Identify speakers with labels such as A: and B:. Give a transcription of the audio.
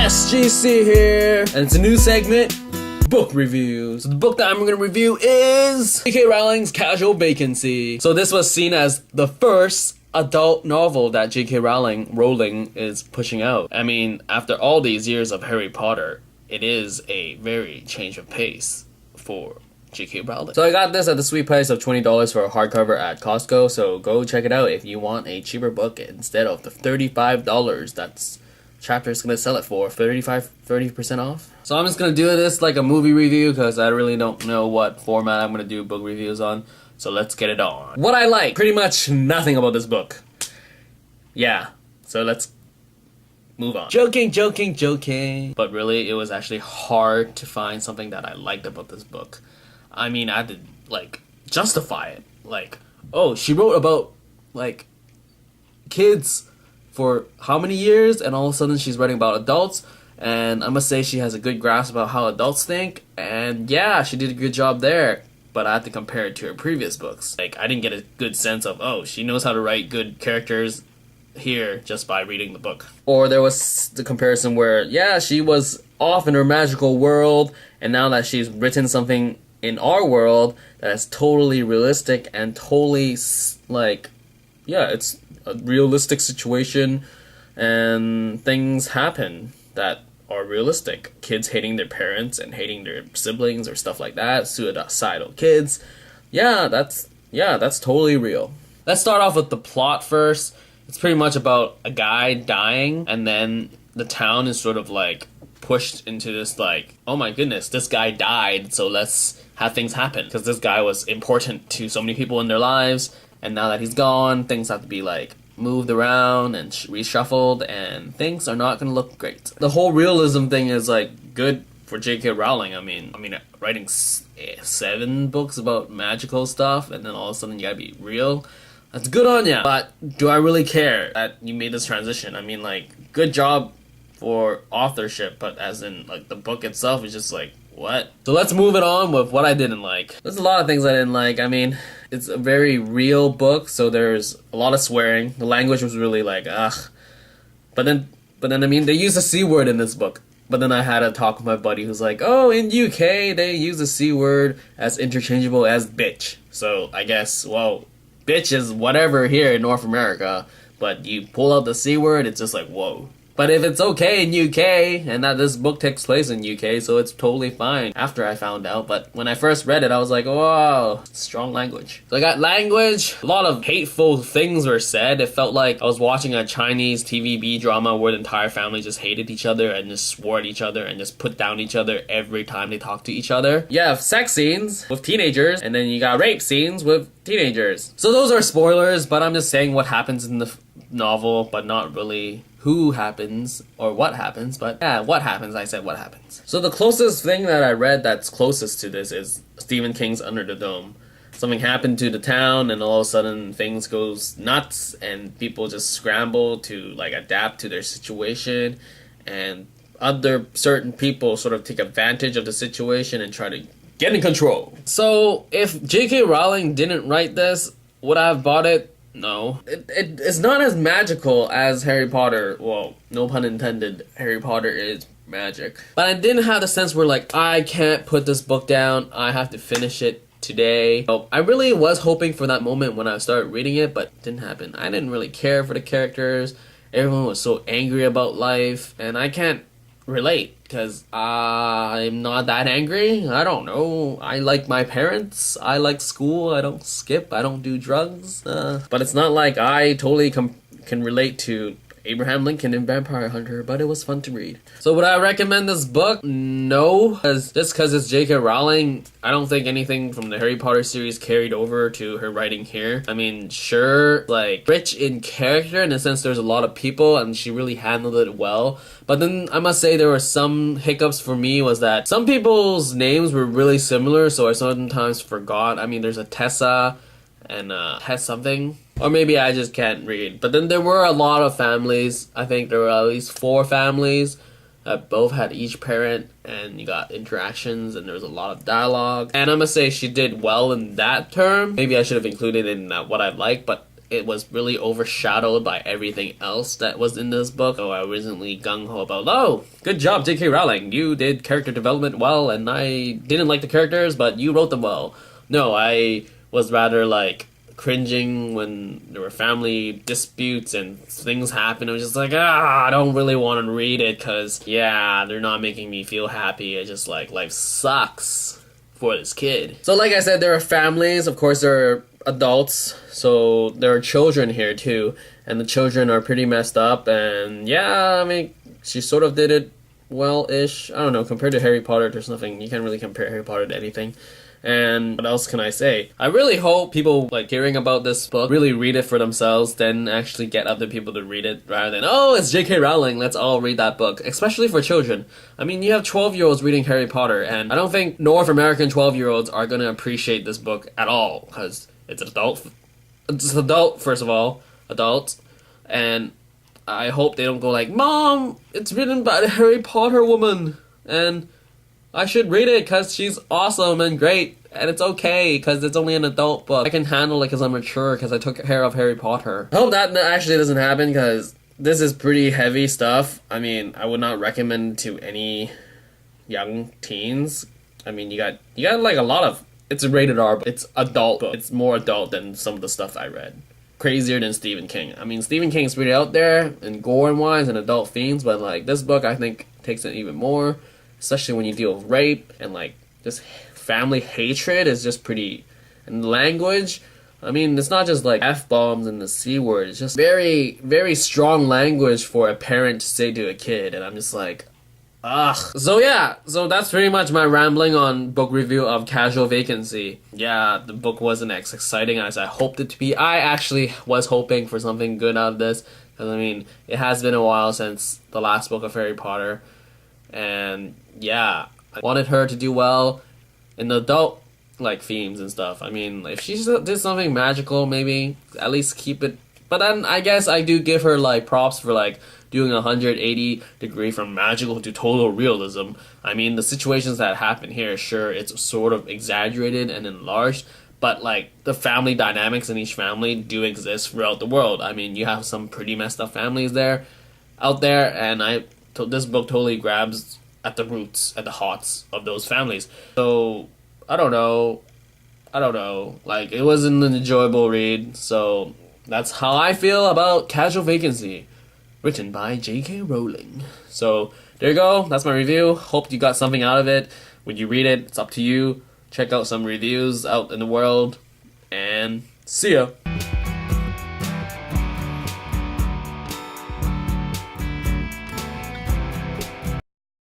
A: SGC here, and it's a new segment, book reviews. So the book that I'm going to review is J.K. Rowling's Casual Vacancy. So this was seen as the first adult novel that J.K. Rowling is pushing out. I mean, after all these years of Harry Potter, it is a very change of pace for J.K. Rowling. So I got this at the sweet price of $20 for a hardcover at Costco, so go check it out if you want a cheaper book instead of the $35 that's Chapter's gonna sell it for 30% off. So I'm just gonna do this like a movie review because I really don't know what format I'm gonna do book reviews on. So let's get it on. What I like, pretty much nothing about this book. Yeah, so let's move on. Joking. But really, it was actually hard to find something that I liked about this book. I mean, I had to like justify it. Like, oh, she wrote about like kids for how many years, and all of a sudden she's writing about adults, and I must say she has a good grasp about how adults think, and yeah, she did a good job there, but I had to compare it to her previous books. Like, I didn't get a good sense of, oh, she knows how to write good characters here just by reading the book. Or there was the comparison where, yeah, she was off in her magical world, and now that she's written something in our world that is totally realistic and totally, like, yeah, it's a realistic situation, and things happen that are realistic. Kids hating their parents and hating their siblings or stuff like that. Suicidal kids. Yeah, that's totally real. Let's start off with the plot first. It's pretty much about a guy dying, and then the town is sort of like pushed into this like, oh my goodness, this guy died, so let's have things happen. Because this guy was important to so many people in their lives, and now that he's gone, things have to be like moved around and reshuffled, and things are not going to look great. The whole realism thing is like good for J.K. Rowling. I mean, writing 7 books about magical stuff, and then all of a sudden you gotta be real. That's good on ya. But do I really care that you made this transition? I mean, like, good job for authorship, but as in like the book itself is just like, what? So let's move it on with what I didn't like. There's a lot of things I didn't like. I mean, it's a very real book, so there's a lot of swearing. The language was really like, ugh. But then I mean, they use the C word in this book. But then I had a talk with my buddy who's like, oh, in UK, they use the C word as interchangeable as bitch. So I guess, well, bitch is whatever here in North America, but you pull out the C word, it's just like, whoa. But if it's okay in UK, and that this book takes place in UK, so it's totally fine after I found out. But when I first read it, I was like, wow, strong language. So I got language, a lot of hateful things were said. It felt like I was watching a Chinese TVB drama where the entire family just hated each other and just swore at each other and just put down each other every time they talked to each other. You have sex scenes with teenagers, and then you got rape scenes with teenagers. So those are spoilers, but I'm just saying what happens in the novel, but not really who happens or what happens, but yeah, what happens, I said what happens. So the closest thing that I read that's closest to this is Stephen King's Under the Dome. Something happened to the town, and all of a sudden things goes nuts, and people just scramble to like adapt to their situation, and other certain people sort of take advantage of the situation and try to get in control. So if J.K. Rowling didn't write this, would I have bought it? No. It's not as magical as Harry Potter. Well, no pun intended, Harry Potter is magic. But I didn't have the sense where like, I can't put this book down, I have to finish it today. So I really was hoping for that moment when I started reading it, but it didn't happen. I didn't really care for the characters. Everyone was so angry about life, and I can't relate because I'm not that angry. I don't know. I like my parents. I like school. I don't skip. I don't do drugs. But it's not like I totally can relate to Abraham Lincoln in Vampire Hunter, but it was fun to read. So would I recommend this book? No. Just because it's J.K. Rowling, I don't think anything from the Harry Potter series carried over to her writing here. I mean, sure, like, rich in character in the sense there's a lot of people and she really handled it well. But then I must say there were some hiccups for me was that some people's names were really similar, so I sometimes forgot. I mean, there's a Tessa and Tess something. Or maybe I just can't read. But then there were a lot of families. I think there were at least 4 families that both had each parent, and you got interactions, and there was a lot of dialogue. And I must say she did well in that term. Maybe I should have included in what I like, but it was really overshadowed by everything else that was in this book. So I wasn't really gung-ho about, oh, good job J.K. Rowling, you did character development well, and I didn't like the characters, but you wrote them well. No, I was rather like cringing when there were family disputes and things happened. I was just like, I don't really want to read it because, yeah, they're not making me feel happy. It's just like, life sucks for this kid. So like I said, there are families, of course there are adults, so there are children here too, and the children are pretty messed up, and yeah, I mean, she sort of did it well-ish. I don't know, compared to Harry Potter, there's nothing, you can't really compare Harry Potter to anything. And what else can I say? I really hope people like hearing about this book really read it for themselves, then actually get other people to read it rather than, oh, it's J.K. Rowling, let's all read that book. Especially for children. I mean, you have 12-year-olds reading Harry Potter, and I don't think North American 12-year-olds are going to appreciate this book at all, because it's adult. It's adult, first of all. Adult. And I hope they don't go like, Mom, it's written by the Harry Potter woman, and I should read it because she's awesome and great, and it's okay because it's only an adult book. I can handle it because I'm mature because I took care of Harry Potter. I hope that actually doesn't happen because this is pretty heavy stuff. I mean, I would not recommend to any young teens. I mean, you got like a lot of, it's a rated R, but it's adult book. It's more adult than some of the stuff I read. Crazier than Stephen King. I mean, Stephen King's pretty out there and gore and wise and adult themes, but like this book I think takes it even more. Especially when you deal with rape and like just family hatred is just pretty, and language, I mean, it's not just like F-bombs and the C word, it's just very, very strong language for a parent to say to a kid, and I'm just like, ugh. So yeah, so that's pretty much my rambling on book review of Casual Vacancy. Yeah, the book wasn't as exciting as I hoped it to be. I actually was hoping for something good out of this, because I mean, it has been a while since the last book of Harry Potter. And yeah, I wanted her to do well in the adult like themes and stuff. I mean, if she did something magical, maybe at least keep it. But then I guess I do give her like props for like doing 180 degree from magical to total realism. I mean, the situations that happen here, sure, it's sort of exaggerated and enlarged, but like the family dynamics in each family do exist throughout the world. I mean, you have some pretty messed up families out there, and this book totally grabs at the roots, at the hearts of those families. So, I don't know. Like, it was an enjoyable read, so that's how I feel about Casual Vacancy, written by J.K. Rowling. So, there you go. That's my review. Hope you got something out of it. When you read it, it's up to you. Check out some reviews out in the world, and see ya.